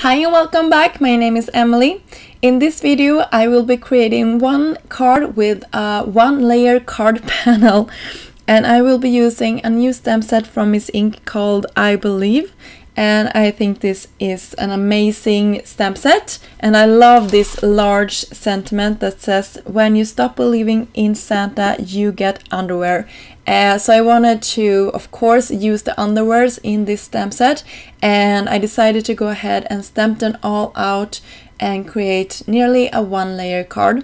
Hi and welcome back, my name is Emily. In this video I will be creating one card with a one-layer card panel, and I will be using a new stamp set from Miss Ink called I Believe, and I think this is an amazing stamp set, and I love this large sentiment that says when you stop believing in Santa you get underwear. So I wanted to, of course, use the underwears in this stamp set, and I decided to go ahead and stamp them all out and create nearly a one-layer card.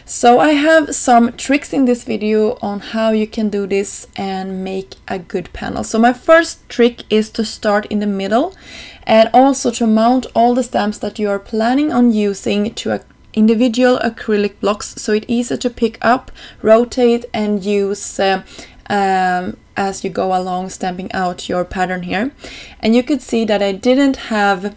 So I have some tricks in this video on how you can do this and make a good panel. So my first trick is to start in the middle and also to mount all the stamps that you are planning on using to individual acrylic blocks, so it's easy to pick up, rotate and use as you go along stamping out your pattern here. And you could see that I didn't have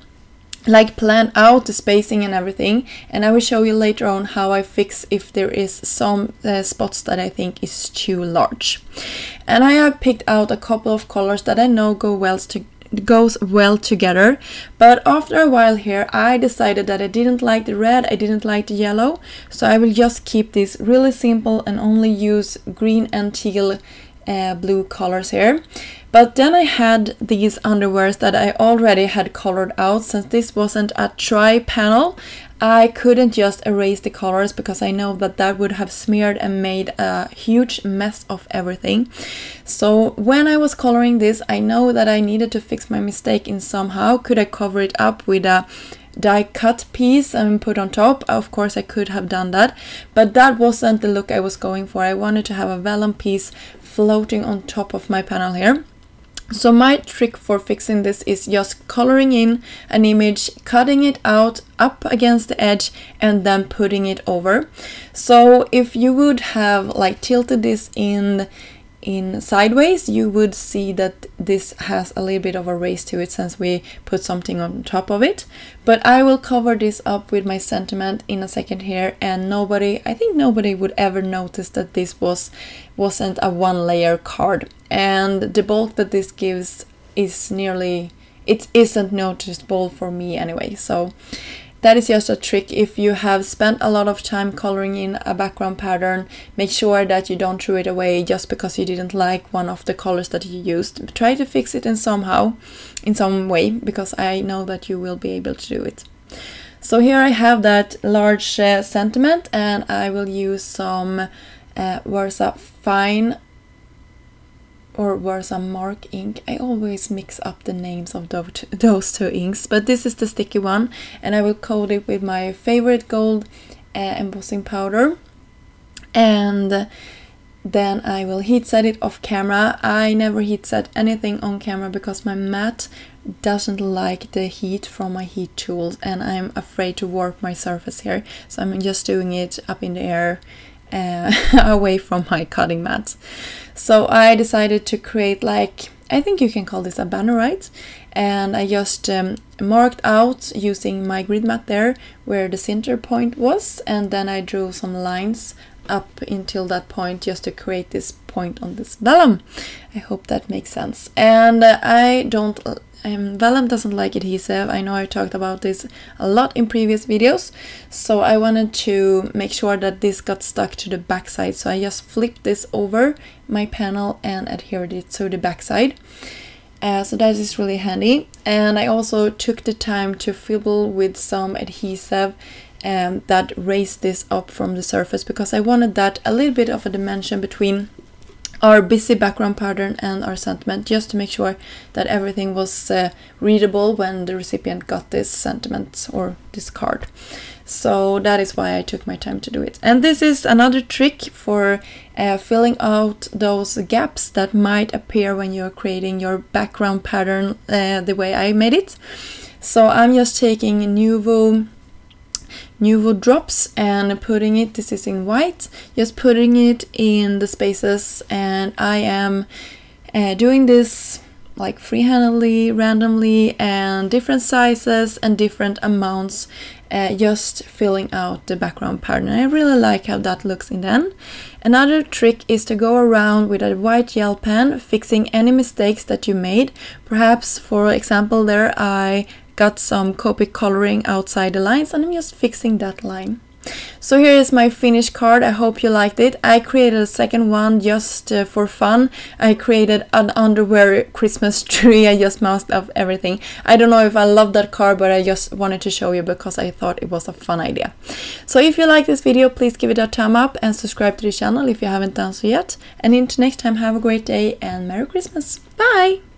planned out the spacing and everything, and I will show you later on how I fix if there is some spots that I think is too large. And I have picked out a couple of colors that I know goes well together, but after a while here I decided that I didn't like the red, I didn't like the yellow, so I will just keep this really simple and only use green and teal blue colors here. But then I had these underwears that I already had colored out. Since this wasn't a try panel, I couldn't just erase the colors because I know that that would have smeared and made a huge mess of everything. So when I was coloring this, I know that I needed to fix my mistake in somehow. Could I cover it up with a die cut piece and put on top? Of course I could have done that, but that wasn't the look I was going for. I wanted to have a vellum piece floating on top of my panel here. So my trick for fixing this is just coloring in an image, cutting it out up against the edge and then putting it over. So if you would have tilted this in sideways, you would see that this has a little bit of a raise to it since we put something on top of it. But I will cover this up with my sentiment in a second here, and I think nobody would ever notice that this wasn't a one-layer card. And the bulk that this gives is it isn't noticeable for me anyway. So that is just a trick. If you have spent a lot of time coloring in a background pattern, make sure that you don't throw it away just because you didn't like one of the colors that you used. Try to fix it in some way, because I know that you will be able to do it. So here I have that large sentiment, and I will use some Versa Fine or Versa Mark ink. I always mix up the names of those two inks, but this is the sticky one, and I will coat it with my favorite gold embossing powder, and then I will heat set it off camera. I never heat set anything on camera because my mat doesn't like the heat from my heat tools, and I'm afraid to warp my surface here, so I'm just doing it up in the air away from my cutting mat. So I decided to create, I think you can call this a banner, right? And I just marked out using my grid mat there where the center point was, and then I drew some lines up until that point just to create this point on this vellum. I hope that makes sense. And vellum doesn't like adhesive. I know I talked about this a lot in previous videos, so I wanted to make sure that this got stuck to the back side, so I just flipped this over my panel and adhered it to the back side. So that is really handy. And I also took the time to fibble with some adhesive that raised this up from the surface, because I wanted that a little bit of a dimension between our busy background pattern and our sentiment, just to make sure that everything was readable when the recipient got this sentiment or this card. So that is why I took my time to do it. And this is another trick for filling out those gaps that might appear when you're creating your background pattern the way I made it. So I'm just taking Nuvo drops and putting it, this is in white, just putting it in the spaces, and I am doing this freehandedly, randomly, and different sizes and different amounts, just filling out the background pattern. I really like how that looks in the end. Another trick is to go around with a white gel pen, fixing any mistakes that you made. Perhaps, for example, there I got some Copic coloring outside the lines, and I'm just fixing that line. So here is my finished card. I hope you liked it. I created a second one just for fun. I created an underwear Christmas tree. I just moused up everything. I don't know if I love that card, but I just wanted to show you because I thought it was a fun idea. So if you like this video, please give it a thumb up and subscribe to the channel if you haven't done so yet. And until next time, have a great day and Merry Christmas. Bye!